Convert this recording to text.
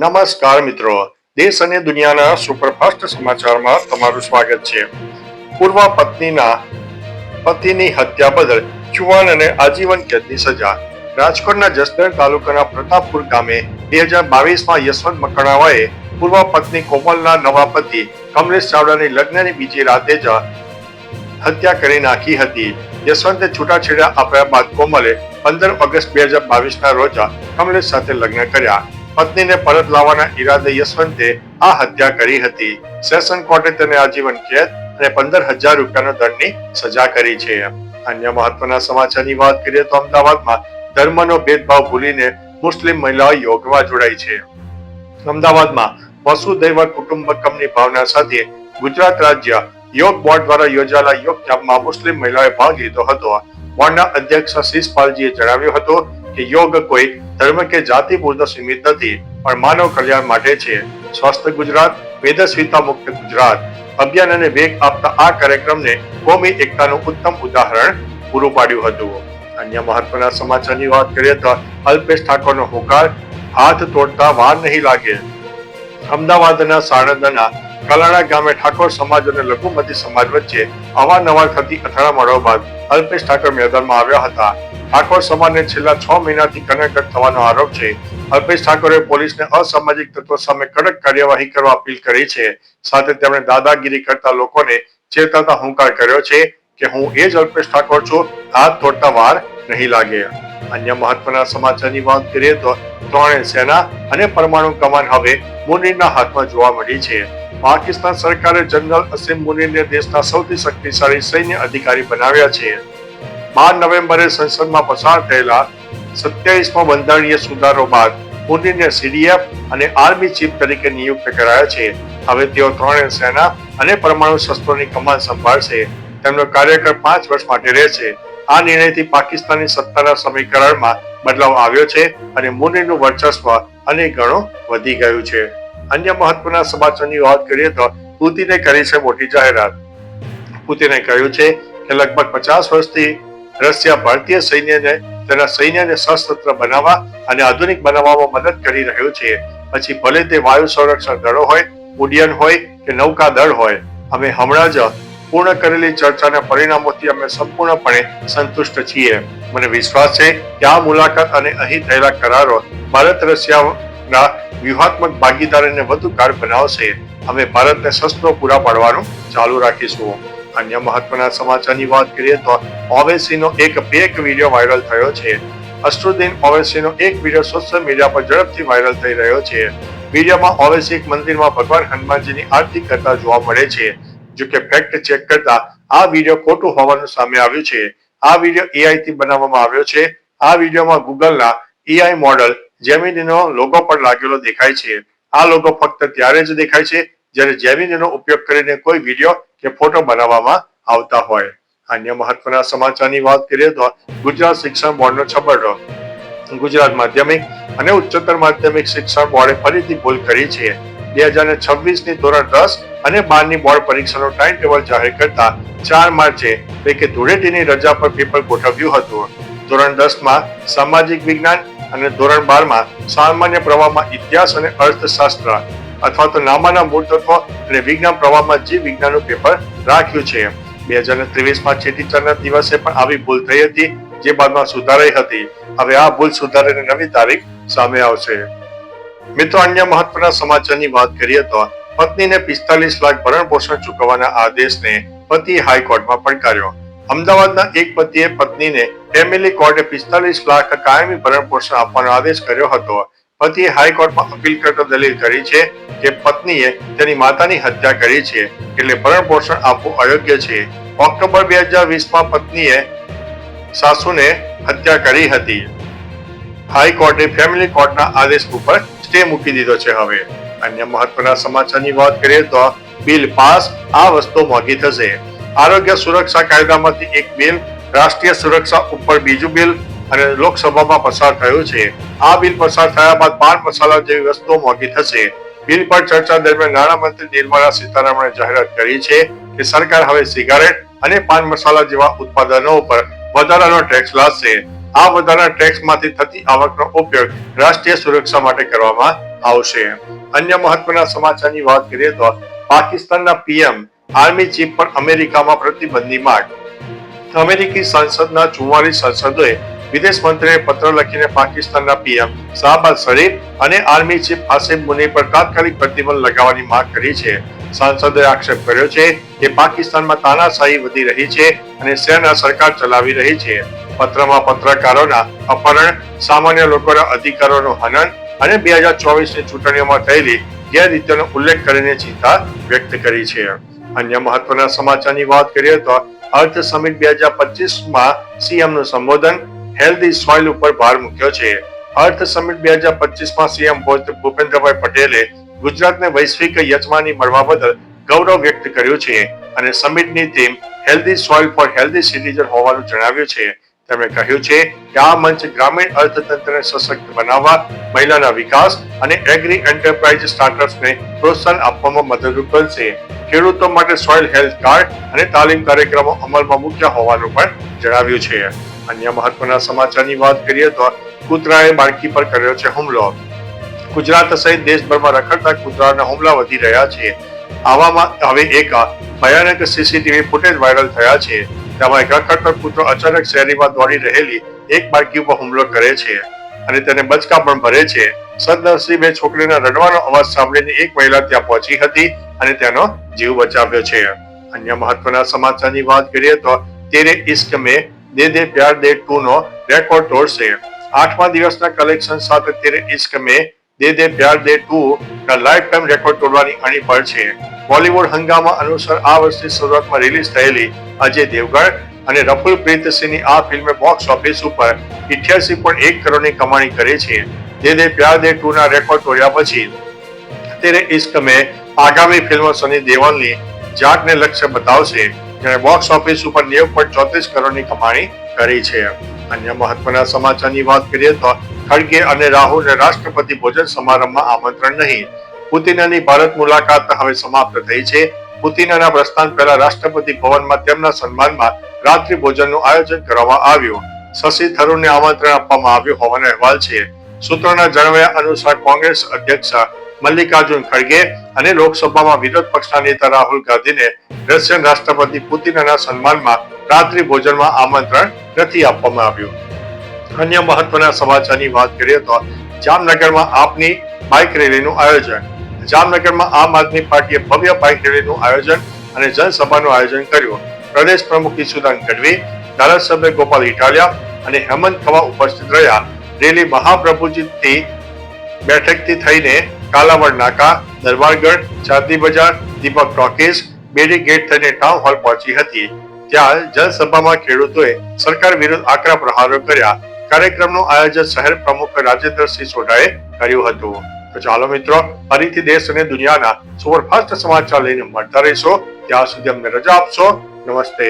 નમસ્કાર મિત્રો, દેશ અને દુનિયાના સુપરફાસ્ટ સમાચારમાં તમારું સ્વાગત છે. પૂર્વ પતિની હત્યા બદલ ચુવાણ અને આજીવન કેદની સજા. રાજકોટના જસદણ તાલુકાના પ્રતાપપુર ગામે 2022માં યશવંત મકણાવાએ પૂર્વ પત્ની કોમલના નવા પતિ કમલેશ ચાવડાની લગ્નની બીજી રાતે જ હત્યા કરી નાખી હતી. યશવંતે છૂટાછેડા આપ્યા બાદ કોમલે 15 ઓગસ્ટ 2022ના રોજ કમલેશ સાથે લગ્ન કર્યા. પત્નીને પરત લાવવાના ઈરાદે યશવંતે આ હત્યા કરી હતી. સેશન કોર્ટે તેને આજીવન કેદ અને 15,000 રૂપિયાનો દંડની સજા કરી છે. અન્ય મહત્વના સમાચારની વાત કરીએ તો અમદાવાદમાં ધર્મનો ભેદભાવ ભૂલીને મુસ્લિમ મહિલાઓ યોગમાં જોડાઈ છે. અમદાવાદમાં વસુધૈવ કુટુંબકમની ભાવના સાથે ગુજરાત રાજ્ય યોગ બોર્ડ દ્વારા યોજાયેલા યોગ કેમ્પમાં મુસ્લિમ મહિલાઓએ ભાગ લીધો હતો. બોર્ડના અધ્યક્ષ શીશપાલજીએ જણાવ્યું હતું કે યોગ કોઈ ધર્મ કે જાતિ પૂરતો સીમિત નથી, પણ માનવ કલ્યાણ માટે છે. સ્વસ્થ ગુજરાત, વેદસ્વીતા મુક્ત ગુજરાત અભિયાનને વેગ આપતા આ કાર્યક્રમને કોમી એકતાનું ઉત્તમ ઉદાહરણ પૂરું પાડ્યું હતું. અન્ય મહત્વના સમાચારની વાત કરીએ તો અલ્પેશ ઠાકોરનો હુંકાર, હાથ તોડતા વાર નહીં લાગે. અમદાવાદના સાણંદના કલાણા ગામે ઠાકોર સમાજ અને લઘુમતી સમાજ વચ્ચે અવારનવાર થતી અથડામણો બાદ અલ્પેશ ઠાકોર મેદાનમાં આવ્યા હતા. ઠાકોર સમાજને છેલ્લા 6 મહિનાથી કનેક્ટ થવાનો આરોપ છે. અલ્પેશ ઠાકોરે પોલીસને અસામાજિક તત્વો સામે કડક કાર્યવાહી કરવા અપીલ કરી છે. સાથે તેમણે દાદાગીરી કરતા લોકોને ચેતવતા હુંકાર કર્યો છે કે હું એ જ અલ્પેશ ઠાકોર છું, હાથ તોડતા વાર નહીં લાગે. અન્ય મહત્વના સમાચારની વાત કરીએ તો ત્રણેય સેના અને પરમાણુ કમાન હવે મુનીરના હાથમાં જોવા મળી છે. પાકિસ્તાન સરકારે જનરલ અસીમ મુનીરને દેશના સૌથી શક્તિશાળી સૈન્ય અધિકારી બનાવ્યા છે. 12 નવેમ્બરે સંસદમાં પસાર થયેલા 27મો બંધારણીય સુધારો બાદ મુનીરને CDF અને આર્મી ચીફ તરીકે નિયુક્ત કરાયા છે. હવે તેઓ ત્રણેય સેના અને પરમાણુ શસ્ત્રોની કમાન સંભાળશે. તેમનો કાર્યકાળ 5 વર્ષ માટે રહેશે. આ નિર્ણયથી પાકિસ્તાની સત્તાના સમીકરણમાં બદલાવ આવ્યો છે અને મુનીરનું વર્ચસ્વ અનેક ગણું વધી ગયું છે. અન્ય મહત્વના સમાચારની વાત કરીએ તો પુતિને કરી છે મોટી જાહેરાત. પુતિને કહ્યું છે કે લગભગ 50 વર્ષથી રશિયા ભારતીય સૈન્યને તેના સૈન્યને સશસ્ત્ર બનાવવા અને આધુનિક બનાવવામાં મદદ કરી રહ્યું છે. પછી ભલે તે વાયુ સંરક્ષણ દળો હોય, ઉડ્ડયન હોય કે નૌકા દળ હોય. અમે હમણાં જ પૂર્ણ કરેલી ચર્ચાના પરિણામોથી અમે સંપૂર્ણપણે સંતુષ્ટ છીએ. મને વિશ્વાસ છે કે આ મુલાકાત અને અહીં થયેલા કરારો ભારત રશિયાના વ્યૂહાત્મક ભાગીદારીને વધુ ગાઢ બનાવશે. અમે ભારતને શસ્ત્રો પૂરા પાડવાનું ચાલુ રાખીશું. અન્ય મહત્વના સમાચારની વાત કરીએ તો ઓવેસીનો એક ફેક વિડીયો વાયરલ થયો છે. અસરુદ્દીન ઓવેસીનો એક વિડીયો સોશિયલ મીડિયા પર ઝડપથી વાયરલ થઈ રહ્યો છે. વિડીયોમાં ઓવેસી એક મંદિરમાં ભગવાન હનુમાનજીની આરતી કરતા જોવા મળે છે. જો કે ફેક્ટ ચેક કરતા આ વિડીયો ખોટું હોવાનું સામે આવ્યું છે. આ વિડીયો AI થી બનાવવામાં આવ્યો છે. આ વિડીયોમાં ગૂગલના AI મોડલ જેમિનીનો લોગો પણ લાગેલો દેખાય છે. આ લોગો ફક્ત ત્યારે જ દેખાય છે જ્યારે જેમિનીનો ઉપયોગ કરીને કોઈ વિડીયો કે ફોટો બનાવવામાં આવતા હોય. અન્ય મહત્વના સમાચારની વાત કરીએ તો ગુજરાત શિક્ષણ બોર્ડનો છબરડો. ગુજરાત માધ્યમિક અને ઉચ્ચતર માધ્યમિક શિક્ષણ બોર્ડે ફરીથી ભૂલ કરી છે. 2026ની ધોરણ 10 અને 12ની બોર્ડ પરીક્ષાનું ટાઈમ ટેબલ જાહેર કરતા 4 માર્ચે એટલે કે ધૂળેટીની રજા પર પેપર ગોઠવ્યું હતું. ધોરણ 10માં સામાજિક વિજ્ઞાન અને ધોરણ 12માં સામાન્ય પ્રવાહમાં ઇતિહાસ અને અર્થશાસ્ત્ર અથવા તો નામાના મૂળ તત્વો અને વિજ્ઞાન પ્રવાહમાં જીવ વિજ્ઞાનનું પેપર રાખ્યું છે. 2023માં ચેટીચંડના દિવસે પણ આવી ભૂલ થઈ હતી, જે બાદમાં સુધારાઈ હતી. હવે આ ભૂલ સુધારીને નવી તારીખ સામે આવશે. મિત્રો, અન્ય મહત્વના સમાચારની વાત કરીએ તો પત્નીને 45 લાખ ભરણ પોષણ ચૂકવવાના આદેશને પતિએ હાઈકોર્ટમાં પડકાર્યો. અમદાવાદના એક પતિએ પત્નીને ફેમિલી કોર્ટે 45 લાખ કાયમી ભરણ પોષણ આપવાનો આદેશ કર્યો હતો. પતિએ હાઈકોર્ટમાં અપીલ કરતા દલીલ કરી છે કે પત્નીએ તેની માતાની હત્યા કરી છે, એટલે ભરણ પોષણ આપવું અયોગ્ય છે. ઓક્ટોબર 2020માં પત્નીએ સાસુને હત્યા કરી હતી. હાઈકોર્ટે ફેમિલી કોર્ટના આદેશ ઉપર સ્ટે મૂકી દીધો છે. હવે અન્ય મહત્વના સમાચારની વાત કરીએ તો બિલ પાસ, આ વસ્તુ મોંઘી થશે. આરોગ્ય સુરક્ષા કાયદામાંથી એક બિલ, રાષ્ટ્રીય સુરક્ષા ઉપર બીજું બિલ અને લોકસભામાં પસાર થયું છે. આ બિલ પસાર થયા બાદ પાન મસાલા જેવી વસ્તુઓ મોંઘી થશે. બિલ પર ચર્ચા દરમિયાન નાણામંત્રી નિર્મલા સીતારમણે જાહેરાત કરી છે કે સરકાર હવે સિગારેટ અને પાન મસાલા જેવા ઉત્પાદનો ઉપર વધારાનો ટેક્સ લાદશે. આ વધારાના ટેક્સમાંથી થતી આવકનો ઉપયોગ રાષ્ટ્રીય સુરક્ષા માટે કરવામાં આવશે. અન્ય મહત્વના સમાચારની વાત કરીએ તો પાકિસ્તાનના પીએમ આર્મી ચીફ પર અમેરિકામાં પ્રતિબંધની માંગ. અમેરિકી સંસદના 44 સાંસદોએ વિદેશ મંત્રીને પત્ર લખીને પાકિસ્તાનના પીએમ શાહબાઝ શરીફ અને આર્મી ચીફ આસિમ મુની પર તાત્કાલિક પ્રતિબંધ લગાવવાની માંગ કરી છે. સાંસદોએ આક્ષેપ કર્યો છે કે પાકિસ્તાનમાં તાનાશાહી વધી રહી છે અને સેના સરકાર ચલાવી રહી છે. પત્રમાં પત્રકારોના અપહરણ, સામાન્ય લોકોના અધિકારોનું હનન અને 2024ની ચૂંટણીઓમાં થયેલી ગેરરીતિઓનો ઉલ્લેખ કરીને ચિંતા વ્યક્ત કરી છે. અન્ય મહત્વના સમાચારની વાત કરીએ તો અર્થ સમિટ 2025માં સીએમનું સંબોધન, હેલ્ધી સોઇલ ઉપર ભાર મૂક્યો છે. અર્થ સમિટ 2025માં સીએમ ભૂપેન્દ્રભાઈ પટેલે ગુજરાતને વૈશ્વિક યજમાની મળવા બદલ ગૌરવ વ્યક્ત કર્યું છે અને સમિટની theme healthy soil for healthy citizen હોવાનું જણાવ્યું છે. તેમણે કહ્યું છે કે આ મંચ ગ્રામીણ અર્થતંત્રને સશક્ત બનાવવા, મહિલાના વિકાસ અને એગ્રી એન્ટરપ્રાઇઝ સ્ટાર્ટઅપ્સને પ્રોત્સાહન આપવામાં મદદરૂપ બનશે. ખેડૂતો માટે સોઇલ હેલ્થ કાર્ડ અને તાલીમ કાર્યક્રમો અમલમાં મૂક્યા હોવાનું પણ જણાવ્યું છે. અન્ય મહત્વના સમાચારની વાત કરીએ તો કૂતરાએ બાળકી પર કર્યો છે હુમલો. ગુજરાત સહિત દેશભરમાં રખડતા કૂતરાના હુમલા વધી રહ્યા છે. આવામાં હવે એક ભયાનક સીસીટીવી ફૂટેજ વાયરલ થયા છે. તેમાં એક રખડતો કૂતરો અચાનક શેરીમાં દોડી રહેલી એક બાળકી ઉપર હુમલો કરે છે અને તેને બચકા પણ ભરે છે. સદનસીબે છોકરીના રડવાનો અવાજ સાંભળીને એક મહિલા ત્યાં પહોંચી હતી અને તેનો જીવ બચાવ્યો છે. અન્ય મહત્વના સમાચારની વાત કરીએ તો તેરે ઇશ્ક મેં દે દે પ્યાર દે 2 નો રેકોર્ડ તોડશે. 8મા દિવસના કલેક્શન સાથે તેરે ઇશ્ક મેં દે દે પ્યાર દે 2 ના લાઈફ ટાઈમ રેકોર્ડ તોડવાની અણી પર છે. બોલિવૂડ હંગામા અનુસાર આ વર્ષની શરૂઆતમાં રિલીઝ થયેલી અજય દેવગણ અને રફુલ પ્રીત સિંહની આ ફિલ્મે બોક્સ ઓફિસ ઉપર 88.1 કરોડની કમાણી કરી છે. દે દે પ્યાર દે 2 ના રેકોર્ડ તોડ્યા પછી તેરે ઇશ્ક મેં આગામી ફિલ્મ સની દેઓલની જાટને લક્ષ્ય બતાવશે, જેણે બોક્સ ઓફિસ ઉપર 90.34 કરોડની કમાણી કરી છે. અન્ય મહત્વના સમાચારની વાત કરીએ તો ખડગે અને રાહુલને રાષ્ટ્રપતિ ભોજન સમારંભમાં આમંત્રણ નહીં. પુતિનની ભારત મુલાકાત હવે સમાપ્ત થઈ છે. પુતિનના પ્રસ્થાન પહેલા રાષ્ટ્રપતિ ભવનમાં તેમના સન્માનમાં રાત્રિ ભોજનનું આયોજન કરવામાં આવ્યું. શશી થરૂરને આમંત્રણ આપવામાં આવ્યું હોવાનો અહેવાલ છે. સૂત્રોના જણાવ્યા અનુસાર કોંગ્રેસ અધ્યક્ષ મલ્લિકાર્જુન ખડગે અને લોકસભામાં વિરોધ પક્ષના નેતા રાહુલ ગાંધીને રશિયન રાષ્ટ્રપતિ પુતિનના સન્માનમાં રાત્રિ ભોજનમાં આમંત્રણ નથી આપવામાં આવ્યું. અન્ય મહત્વના સમાચારની વાત કરીએ તો જામનગરમાં આપની બાઇક રેલીનું આયોજન. જામનગરમાં આમ આદમી પાર્ટીએ ભવ્ય બાઇક રેલીનું આયોજન અને જનસભાનું આયોજન કર્યું. પ્રદેશ પ્રમુખ ઈસુદાન ગઢવી, ધારાસભ્ય ગોપાલ ઇટાલિયા અને હેમંત ખવા ઉપસ્થિત રહ્યા. રેલી મહાપ્રભુજીથી બેઠકથી થઈને કાલાવડ નાકા, દરબારગઢ, ચાંદી બજાર, દીપક ટોકીઝ, બેડી ગેટ થઈને ટાઉન હોલ પહોંચી હતી. ત્યાં જનસભામાં ખેડૂતોએ સરકાર વિરુદ્ધ આકરા પ્રહારો કર્યા. કાર્યક્રમનું આયોજન શહેર પ્રમુખ રાજેન્દ્રસિંહ સોઢાએ કર્યું હતું. તો ચાલો મિત્રો, ફરીથી દેશ અને દુનિયાના સુપરફાસ્ટ સમાચાર લઈને મળતા રહીશો. ત્યાં સુધી અમને રજા આપશો. નમસ્તે.